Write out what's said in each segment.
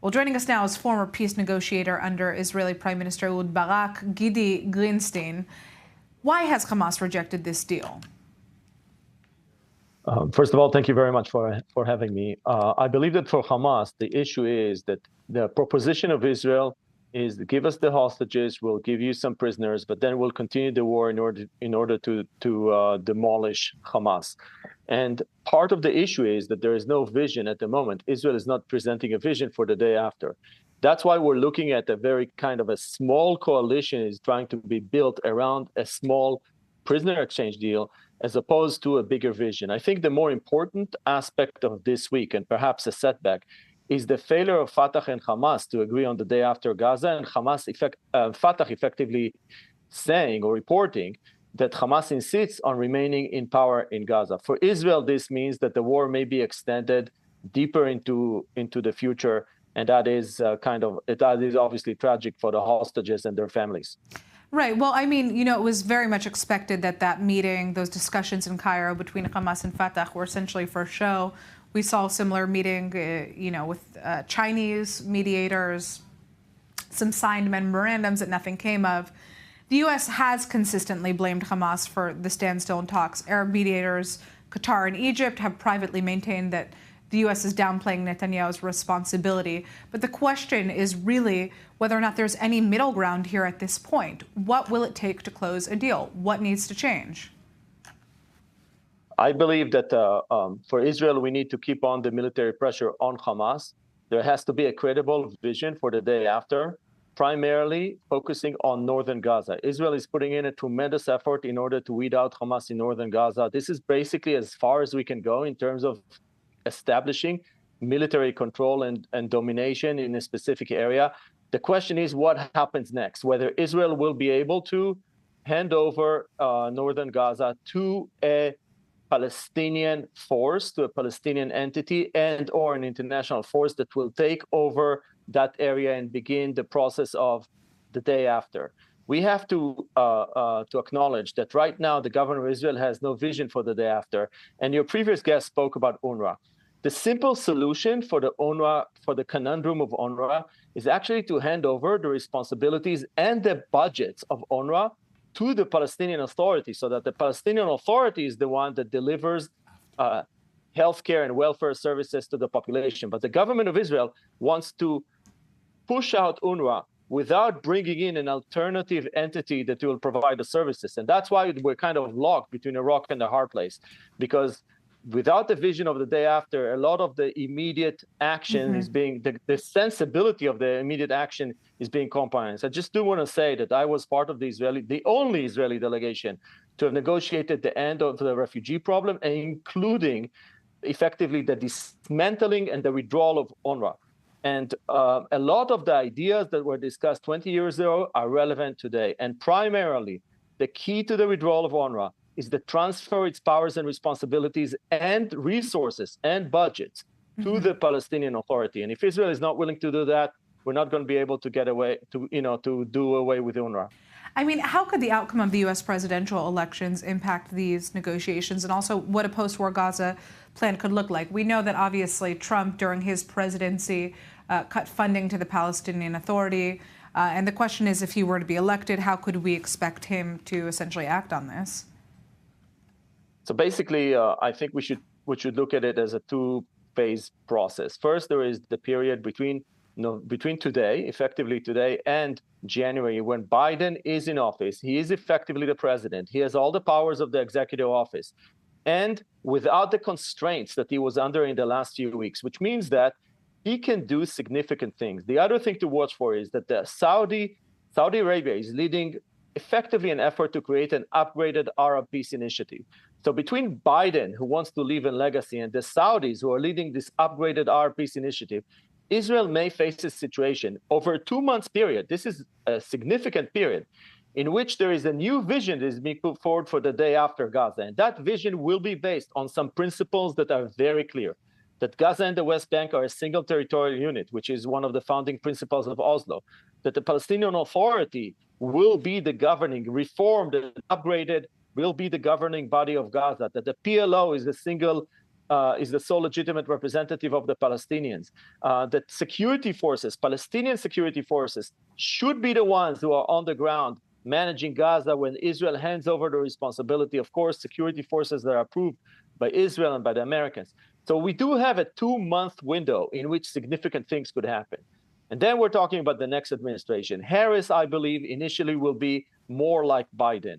Well, joining us now is former peace negotiator under Israeli Prime Minister Ehud Barak, Gidi Grinstein. Why has Hamas rejected this deal? First of all, thank you very much for having me. I believe that for Hamas, the issue is that the proposition of Israel is to give us the hostages, we'll give you some prisoners, but then we'll continue the war in order to demolish Hamas. And part of the issue is that there is no vision at the moment. Israel is not presenting a vision for the day after. That's why we're looking at a very kind of a small coalition is trying to be built around a small prisoner exchange deal, as opposed to a bigger vision. I think the more important aspect of this week, and perhaps a setback, is the failure of Fatah and Hamas to agree on the day after Gaza, and Fatah effectively saying or reporting that Hamas insists on remaining in power in Gaza. For Israel, this means that the war may be extended deeper into the future, and that is obviously tragic for the hostages and their families. Right. Well, I mean, it was very much expected that meeting, those discussions in Cairo between Hamas and Fatah were essentially for show. We saw a similar meeting, with Chinese mediators, some signed memorandums that nothing came of. The U.S. has consistently blamed Hamas for the standstill in talks. Arab mediators, Qatar and Egypt, have privately maintained that the U.S. is downplaying Netanyahu's responsibility. But the question is really whether or not there's any middle ground here at this point. What will it take to close a deal? What needs to change? I believe that for Israel, we need to keep on the military pressure on Hamas. There has to be a credible vision for the day after, primarily focusing on northern Gaza. Israel is putting in a tremendous effort in order to weed out Hamas in northern Gaza. This is basically as far as we can go in terms of establishing military control and domination in a specific area. The question is what happens next, whether Israel will be able to hand over northern Gaza to a Palestinian force, to a Palestinian entity, and or an international force that will take over that area and begin the process of the day after. We have to acknowledge that right now the government of Israel has no vision for the day after. And your previous guest spoke about UNRWA. The simple solution for the conundrum of UNRWA is actually to hand over the responsibilities and the budgets of UNRWA to the Palestinian Authority, so that the Palestinian Authority is the one that delivers healthcare and welfare services to the population. But the government of Israel wants to push out UNRWA without bringing in an alternative entity that will provide the services. And that's why we're kind of locked between a rock and a hard place, because without the vision of the day after, a lot of the immediate action is being, the sensibility of the immediate action is being compromised. I just do want to say that I was part of the only Israeli delegation to have negotiated the end of the refugee problem, including effectively the dismantling and the withdrawal of UNRWA. And a lot of the ideas that were discussed 20 years ago are relevant today. And primarily, the key to the withdrawal of UNRWA is to transfer its powers and responsibilities and resources and budgets to the Palestinian Authority. And if Israel is not willing to do that, we're not going to be able to get away to do away with UNRWA. I mean, how could the outcome of the U.S. presidential elections impact these negotiations, and also what a post-war Gaza plan could look like? We know that obviously Trump, during his presidency, cut funding to the Palestinian Authority. And the question is, if he were to be elected, how could we expect him to essentially act on this? So basically, I think we should look at it as a two-phase process. First, there is the period between today, effectively today, and January, when Biden is in office. He is effectively the president. He has all the powers of the executive office, and without the constraints that he was under in the last few weeks, which means that he can do significant things. The other thing to watch for is that the Saudi Arabia is leading effectively an effort to create an upgraded Arab peace initiative. So between Biden, who wants to leave a legacy, and the Saudis, who are leading this upgraded Arab peace initiative, Israel may face a situation over a 2-month period. This is a significant period in which there is a new vision that is being put forward for the day after Gaza. And that vision will be based on some principles that are very clear. That Gaza and the West Bank are a single territorial unit, which is one of the founding principles of Oslo. That the Palestinian Authority will be the governing, reformed and upgraded, will be the governing body of Gaza. That the PLO is a single is the sole legitimate representative of the Palestinians. That security forces, Palestinian security forces, should be the ones who are on the ground managing Gaza when Israel hands over the responsibility. Of course, security forces that are approved by Israel and by the Americans. So we do have a 2-month window in which significant things could happen. And then we're talking about the next administration. Harris, I believe, initially will be more like Biden.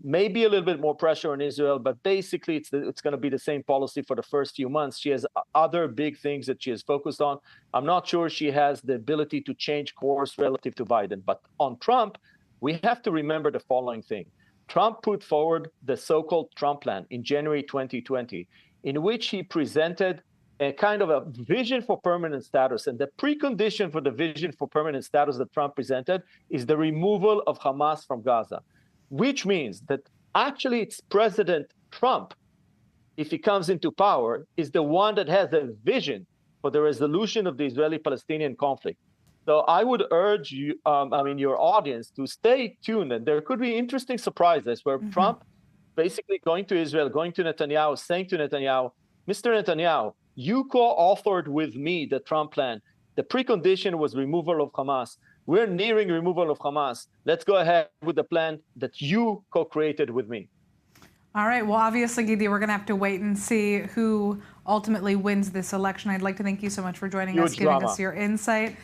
Maybe a little bit more pressure on Israel, but basically it's going to be the same policy for the first few months. She has other big things that she is focused on. I'm not sure she has the ability to change course relative to Biden. But on Trump, we have to remember the following thing. Trump put forward the so-called Trump plan in January 2020, in which he presented a kind of a vision for permanent status. And the precondition for the vision for permanent status that Trump presented is the removal of Hamas from Gaza, which means that actually it's President Trump, if he comes into power, is the one that has a vision for the resolution of the Israeli-Palestinian conflict. So I would urge you, your audience to stay tuned, and there could be interesting surprises where Trump basically going to Israel, going to Netanyahu, saying to Netanyahu, Mr. Netanyahu, you co-authored with me the Trump plan. The precondition was removal of Hamas. We're nearing removal of Hamas. Let's go ahead with the plan that you co-created with me. All right. Well, obviously, Gidi, we're going to have to wait and see who ultimately wins this election. I'd like to thank you so much for joining us, giving us your insight.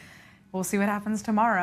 We'll see what happens tomorrow.